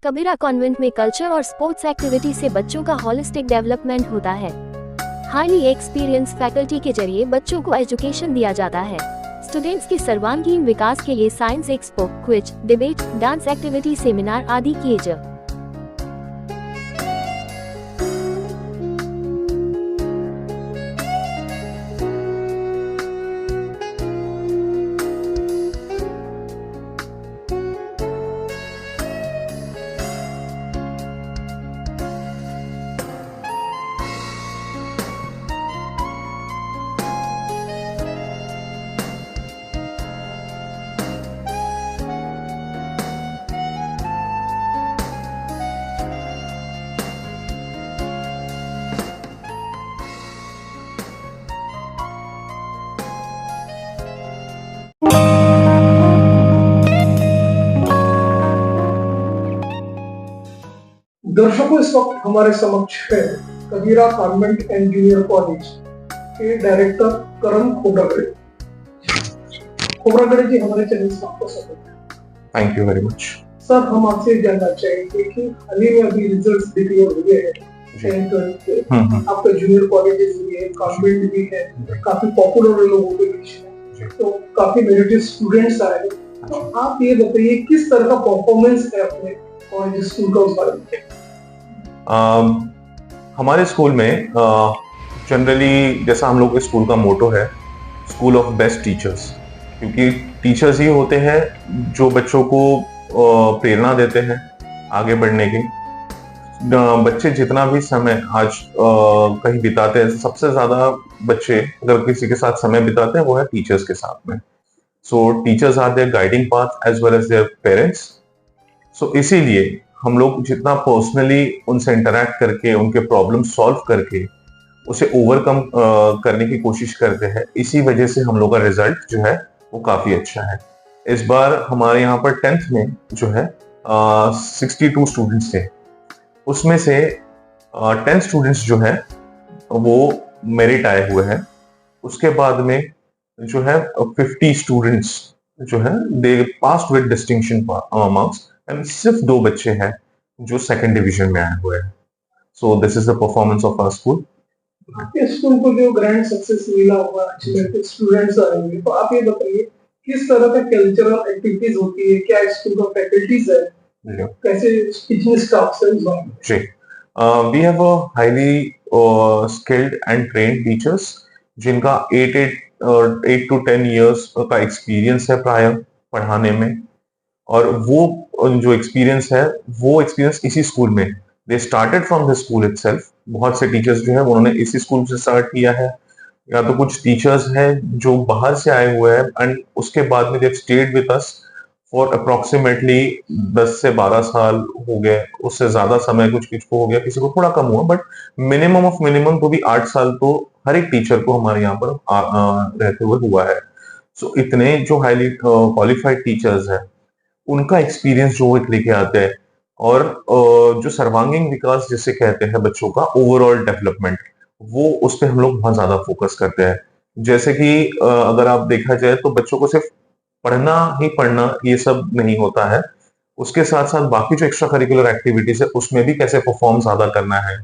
कबीरा convent में culture और sports activity से बच्चों का होलिस्टिक डेवलपमेंट होता है। हाईली एक्सपीरियंस फैकल्टी के जरिए बच्चों को एजुकेशन दिया जाता है। स्टूडेंट्स के सर्वांगीण विकास के लिए science expo, quiz, debate, dance activity, seminar आदि किए जाते। दर्शकों, इस वक्त हमारे समक्ष है कबीरा कॉन्वेंट एंड जूनियर कॉलेज के डायरेक्टर करण खोब्रागड़े। खोब्रागड़े जी, हमारे चैनल में आपका स्वागत है। Thank you very much. Sir, हम आपसे जानना चाहेंगे कि हाल ही में अभी रिजल्ट्स डिक्लेयर हुए हैं, आपका जूनियर कॉलेजेस भी है, कॉन्वेंट भी है, काफी पॉपुलर लोगों के बीच में, तो काफी मेरिटेड स्टूडेंट्स आए हैं। तो आप ये बताइए किस तरह का परफॉर्मेंस है अपने कॉलेज स्कूल का, उस बारे में। हमारे स्कूल में जनरली जैसा हम लोग के स्कूल का मोटो है, स्कूल ऑफ बेस्ट टीचर्स, क्योंकि टीचर्स ही होते हैं जो बच्चों को प्रेरणा देते हैं आगे बढ़ने की। बच्चे जितना भी समय आज कहीं बिताते हैं, सबसे ज्यादा बच्चे अगर किसी के साथ समय बिताते हैं वो है टीचर्स के साथ में। So teachers are their guiding path as well as their parents. So इसीलिए हम लोग जितना पर्सनली उनसे इंटरेक्ट करके उनके प्रॉब्लम सॉल्व करके उसे ओवरकम करने की कोशिश करते हैं, इसी वजह से हम लोग का रिजल्ट जो है वो काफी अच्छा है। इस बार हमारे यहाँ पर 10th में जो है 62 स्टूडेंट्स थे, उसमें से 10 स्टूडेंट्स जो है वो मेरिट आए हुए हैं। उसके बाद में जो है 50 स्टूडेंट्स जो है they passed with distinction marks, and सिर्फ 2 बच्चे हैं जो सेकंड डिवीजन में आए हुए हैं। So this is the performance of our school. आपके स्कूल को जो ग्रैंड सक्सेस मिला हुआ, अच्छे स्टूडेंट्स आए हुए, तो आप ये बताइए किस तरह का कल्चरल एक्टिविटीज होती है, क्या स्कूल का फैकल्टीज है, कैसे टीचिंग स्टाफ है जी। We have a highly skilled and trained teachers जिनका 8 to 10 इयर्स का एक्सपीरियंस है प्रायर पढ़ाने में, और वो जो एक्सपीरियंस है वो एक्सपीरियंस इसी स्कूल में, they started from the school itself. बहुत से टीचर्स जो है उन्होंने इसी स्कूल से स्टार्ट किया है, या तो कुछ टीचर्स हैं जो बाहर से आए हुए हैं एंड उसके बाद में they stayed with us for approximately 10 से 12 साल हो गए। उससे ज्यादा समय कुछ को हो गया, किसी को थोड़ा कम हुआ, बट मिनिमम ऑफ मिनिमम तो भी 8 साल तो हर एक टीचर को हमारे यहाँ पर रहते हुए हुआ है। सो इतने जो हाईली क्वालिफाइड टीचर्स हैं उनका एक्सपीरियंस जो एक लेके आते हैं, और जो सर्वांगीण विकास जिसे कहते हैं बच्चों का ओवरऑल डेवलपमेंट, वो उस पर हम लोग बहुत ज्यादा फोकस करते हैं। जैसे कि अगर आप देखा जाए तो बच्चों को सिर्फ पढ़ना ही पढ़ना ये सब नहीं होता है, उसके साथ साथ बाकी जो एक्स्ट्रा करिकुलर एक्टिविटीज है उसमें भी कैसे परफॉर्म ज्यादा करना है।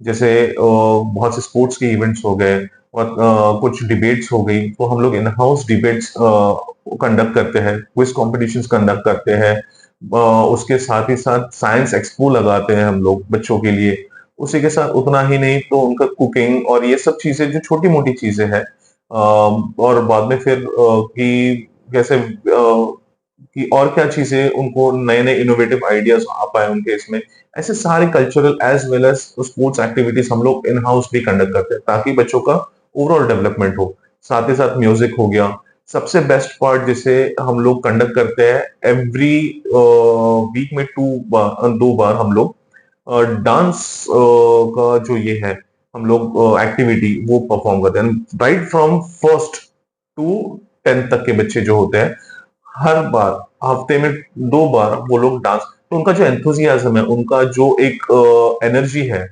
जैसे बहुत से स्पोर्ट्स के इवेंट्स हो गए और कुछ डिबेट्स हो गई, तो हम लोग इन हाउस डिबेट्स कंडक्ट करते हैं, क्विज कॉम्पिटिशन्स कंडक्ट करते हैं। उसके साथ ही साथ साइंस एक्सपो लगाते हैं हम लोग बच्चों के लिए। उसी के साथ उतना ही नहीं तो उनका कुकिंग और ये सब चीजें जो छोटी मोटी चीजें हैं, और बाद में फिर कि कैसे कि और क्या चीजें उनको नए नए इनोवेटिव आइडियाज आ पाए उनके इसमें, ऐसे सारे cultural as well as sports activities हम लोग इन हाउस भी कंडक्ट करते हैं ताकि बच्चों का ओवरऑल डेवलपमेंट हो। साथ ही साथ म्यूजिक हो गया, सबसे बेस्ट पार्ट जिसे हम लोग कंडक्ट करते हैं एवरी वीक में 2 बार हम लोग डांस का जो ये है हम लोग एक्टिविटी वो परफॉर्म करते हैं। Right from 1st to 10th तक के बच्चे जो होते हैं, हर बार हफ्ते में 2 बार वो लोग डांस, तो उनका जो एंथुजियाज्म है, उनका जो एक एनर्जी है,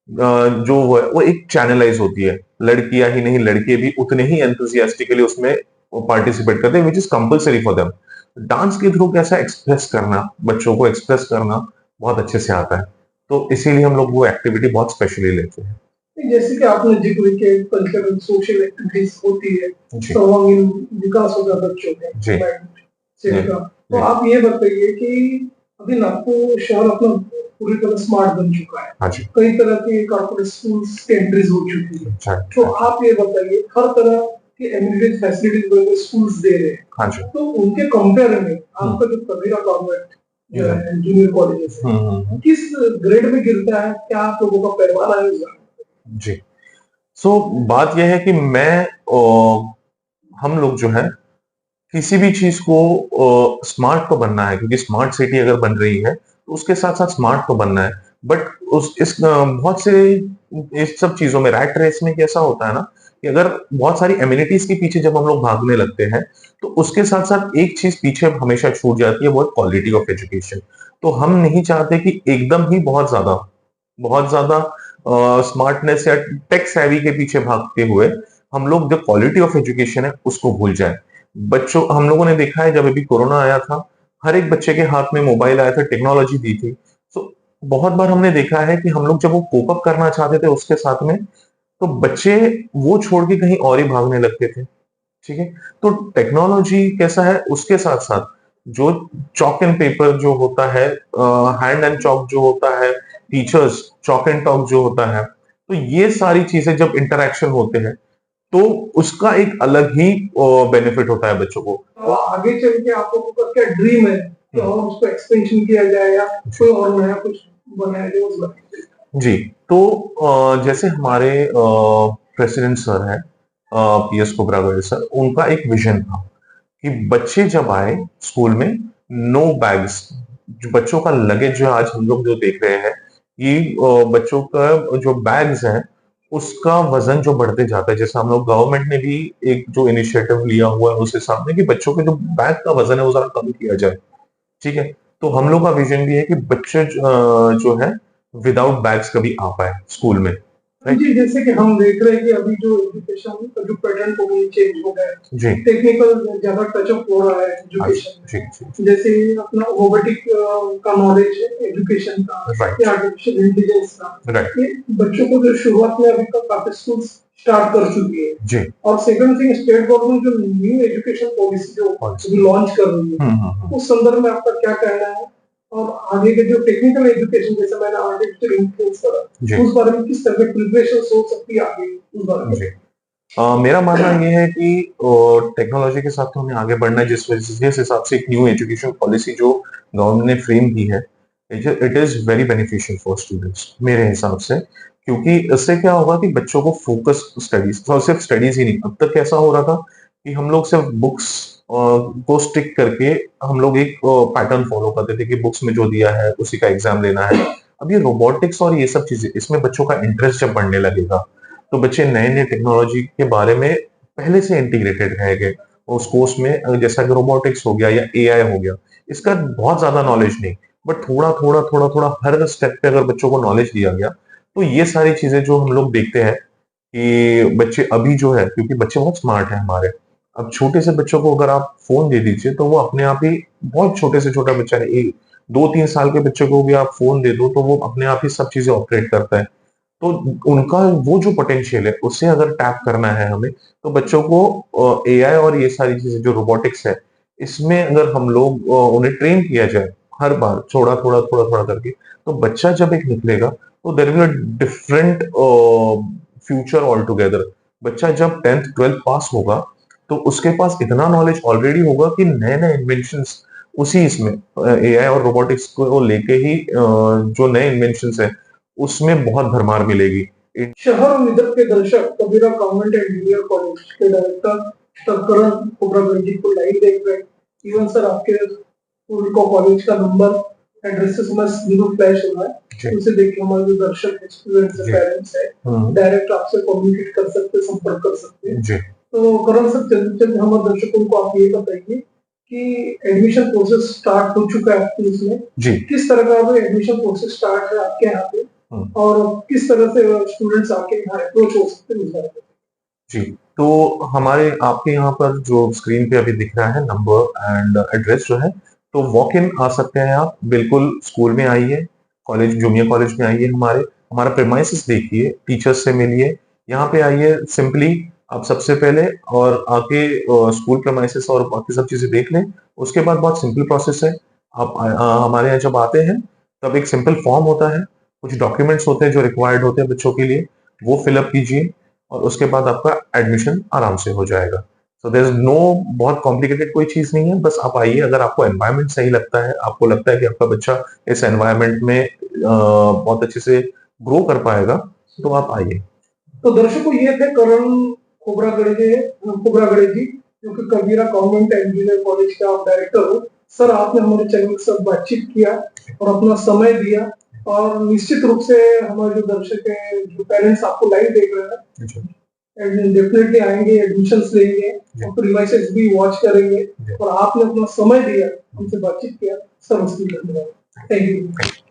जो वो एक चैनलाइज होती है। लड़कियां ही नहीं लड़के भी उतने ही एंथुजियास्टिकली उसमें पार्टिसिपेट करते हैं, which is compulsory for them. Dance के थ्रू कैसा एक्सप्रेस करना, बच्चों को एक्सप्रेस करना, बहुत अच्छे से आता है। तो इसीलिए हम लोग वो एक्टिविटी बहुत स्पेशली लेते हैं। जैसे कि आपने जिक्र किया कल्चरल सोशल एक्टिविटीज होती है, जी सर्वांगीण विकास होगा बच्चों का, जी माइंड जी सेट का। तो जी आप ये बताइए कि अभी नागपुर शहर अपना पूरी तरह स्मार्ट बन चुका है, हाँ जी। कई तरह के कॉर्पोरेट स्कूल्स की एंट्रीज हो चुकी है। अच्छा तो अच्छा। आप ये बताइए हर तरह की एम्यूनिटीज फैसिलिटीज बड़े स्कूल्स दे रहे हैं, हाँ जी। तो उनके कंपेयर में आपका जो कबीरा गवर्नमेंट जो है जूनियर कॉलेजेस है, किस ग्रेड में गिरता है, क्या आप लोगों का पैमाना है उसका? जी। सो बात यह है कि हम लोग जो है किसी भी चीज को स्मार्ट तो बनना है, क्योंकि स्मार्ट सिटी अगर बन रही है तो उसके साथ साथ स्मार्ट तो बनना है। बट उस इस बहुत से इस सब चीजों में रैट रेस में कैसा होता है ना, कि अगर बहुत सारी एमिनिटीज के पीछे जब हम लोग भागने लगते हैं तो उसके साथ साथ एक चीज पीछे हमेशा छूट जाती है, वो है क्वालिटी ऑफ एजुकेशन। तो हम नहीं चाहते कि एकदम ही बहुत ज्यादा स्मार्टनेस या टेक सेवी के पीछे भागते हुए हम लोग जो क्वालिटी ऑफ एजुकेशन है उसको भूल जाए। बच्चों हम लोगों ने देखा है जब अभी कोरोना आया था, हर एक बच्चे के हाथ में मोबाइल आया था, टेक्नोलॉजी दी थी। तो बहुत बार हमने देखा है कि हम लोग जब वो कोप अप करना चाहते थे उसके साथ में, तो बच्चे वो छोड़ के कहीं और ही भागने लगते थे। ठीक है। तो टेक्नोलॉजी कैसा है, उसके साथ साथ जो चॉक एंड पेपर जो होता है, हैंड एंड चॉक जो होता है, टीचर्स चॉक एंड टॉक जो होता है, तो ये सारी चीजें जब इंटरेक्शन होते हैं तो उसका एक अलग ही बेनिफिट होता है बच्चों को। तो आगे चल के आप लोगों का क्या ड्रीम है कि और उसको एक्सपेंशन किया जाए या कोई और नया कुछ बनाया जाए उस बारे में? जी। तो जैसे हमारे प्रेसिडेंट सर हैं, पीएस कुबरागड़े सर, उनका एक विजन था कि बच्चे जब आए स्कूल में, नो बैग्स, जो बच्चों का लगेज जो आज हम लोग जो देख रहे हैं, ये बच्चों का जो बैग्स है उसका वजन जो बढ़ते जाता है। जैसे हम लोग गवर्नमेंट ने भी एक जो इनिशिएटिव लिया हुआ है उस हिसाब में कि बच्चों के जो बैग का वजन है वो जरा कम किया जाए। ठीक है। तो हम लोग का विजन भी है कि बच्चे जो है विदाउट बैग्स कभी आ पाए स्कूल में। राइट। जी, जैसे कि हम देख रहे हैं कि अभी जो एजुकेशन का जो पैटर्न को भी चेंज हो गया है, जी टेक्निकल ज्यादा टचअप हो रहा है हाँ एजुकेशन जी में। जी। जैसे अपना रोबोटिक का नॉलेज एजुकेशन का राइट या आर्टिफिशियल इंटेलिजेंस का, राइट। ये बच्चों को जो शुरुआत में अभी तक काफी स्कूल स्टार्ट कर चुकी है। जी। और सेकंड थिंग, स्टेट गवर्नमेंट जो न्यू एजुकेशन पॉलिसी जो अभी लॉन्च कर रही है, उस संदर्भ में आपका क्या कहना है? और आगे के जो टेक्निकल एजुकेशन, जैसे मैंने आर्टिफिशियल इंटेलिजेंस जी करा, उस बारे में किस तरह की प्रिपरेशन हो सकती है आगे उस बारे में? जी। मेरा मानना ये है कि टेक्नोलॉजी के साथ तो हमें आगे बढ़ना है, जिस हिसाब से एक न्यू एजुकेशन पॉलिसी जो गवर्नमेंट ने फ्रेम की है, it is very beneficial for students मेरे हिसाब से। क्योंकि इससे क्या होगा कि बच्चों को फोकस स्टडीज, और सिर्फ स्टडीज ही नहीं, अब तक कैसा हो रहा था कि हम लोग सिर्फ बुक्स को स्टिक करके हम लोग एक पैटर्न फॉलो करते थे कि बुक्स में जो दिया है उसी का एग्जाम लेना है। अब ये रोबोटिक्स और ये सब चीजें, इसमें बच्चों का इंटरेस्ट जब बढ़ने लगेगा तो बच्चे नए नए टेक्नोलॉजी के बारे में पहले से इंटीग्रेटेड रहेंगे। उस कोर्स में जैसा कि रोबोटिक्स हो गया या एआई हो गया, इसका बहुत ज्यादा नॉलेज नहीं, बट थोड़ा थोड़ा हर स्टेप पे अगर बच्चों को नॉलेज दिया गया तो ये सारी चीजें जो हम लोग देखते हैं कि बच्चे अभी जो है, क्योंकि बच्चे बहुत स्मार्ट हैं हमारे, अब छोटे से बच्चों को अगर आप फोन दे दीजिए तो वो अपने आप ही, बहुत छोटे से छोटा बच्चा है, 2-3 साल के बच्चे को भी आप फोन दे दो तो वो अपने आप ही सब चीजें ऑपरेट करता है। तो उनका वो जो पोटेंशियल है उसे अगर टैप करना है हमें, तो बच्चों को एआई और ये सारी चीजें जो रोबोटिक्स है इसमें अगर हम लोग उन्हें ट्रेन किया जाए हर बार थोड़ा थोड़ा करके, तो बच्चा जब एक निकलेगा तो there will be different future all together. बच्चा जब 10th 12th पास होगा तो उसके पास इतना नॉलेज ऑलरेडी होगा कि नए नए इन्वेंशंस उसी इसमें एआई और रोबोटिक्स को लेके ही जो नए इन्वेंशंस है उसमें बहुत भरमार मिलेगी। शहर और विदर्भ के दर्शक कबीरा गवर्नमेंट एंड जूनियर कॉलेज के डायरेक्टर करण कुबरागढ़ जी को लाइव देख रहे हैं। इवन सर आपके स्कूल को कॉलेज का नंबर एड्रेस से समझ जीरो फ्लैश हो रहा है, उसे देख के हमारे जो दर्शक है, स्टूडेंट्स है, पेरेंट्स है, डायरेक्ट आपसे कम्युनिकेट कर सकते हैं, संपर्क कर सकते हैं। तो करण सर, चंद हमारे दर्शकों को आप ये बताइए कि एडमिशन प्रोसेस स्टार्ट हो चुका है आपके इसमें जी, किस तरह का एडमिशन प्रोसेस स्टार्ट है आपके यहाँ पे, और किस तरह से स्टूडेंट्स आके यहाँ अप्रोच हो सकते हैं उस बारे में? जी, तो हमारे आपके यहाँ पर जो स्क्रीन पे अभी दिख रहा है नंबर एंड एड्रेस जो है, तो वॉक इन आ सकते हैं आप, बिल्कुल स्कूल में आइए, कॉलेज, जूनियर कॉलेज में आइए, हमारा प्रेमाइसिस देखिए, टीचर्स से मिलिए, यहाँ पे आइए सिंपली आप सबसे पहले, और आके स्कूल प्रेमाइसिस और बाकी सब चीजें देख लें। उसके बाद बहुत सिंपल प्रोसेस है। आप हमारे यहाँ जब आते हैं तब एक सिंपल फॉर्म होता है, कुछ डॉक्यूमेंट्स होते हैं जो रिक्वायर्ड होते हैं बच्चों के लिए, वो फिलअप कीजिए और उसके बाद आपका एडमिशन आराम से हो जाएगा। सो देयर इज नो, बहुत कॉम्प्लिकेटेड कोई चीज नहीं है, बस आप आइए। अगर आपको एनवायरनमेंट सही लगता है, आपको लगता है कि आपका बच्चा इस एनवायरनमेंट में बहुत अच्छे से ग्रो कर पाएगा, तो आप आइए। तो दर्शकों, ये थे करण खोबरागड़े जी, जो कि कबीरा गवर्नमेंट इंजीनियर कॉलेज का डायरेक्टर हो। सर, आपने हमारे चैनल के साथ बातचीत किया और अपना समय दिया, और निश्चित रूप से हमारे जो दर्शक हैं, जो पेरेंट्स आपको लाइव देख रहे हैं, डेफिनेटली आएंगे, एडमिशंस लेंगे और प्रीमाइसेस भी वॉच करेंगे। और आपने अपना समय दिया, हमसे बातचीत किया, सर उसके लिए धन्यवाद। Thank you.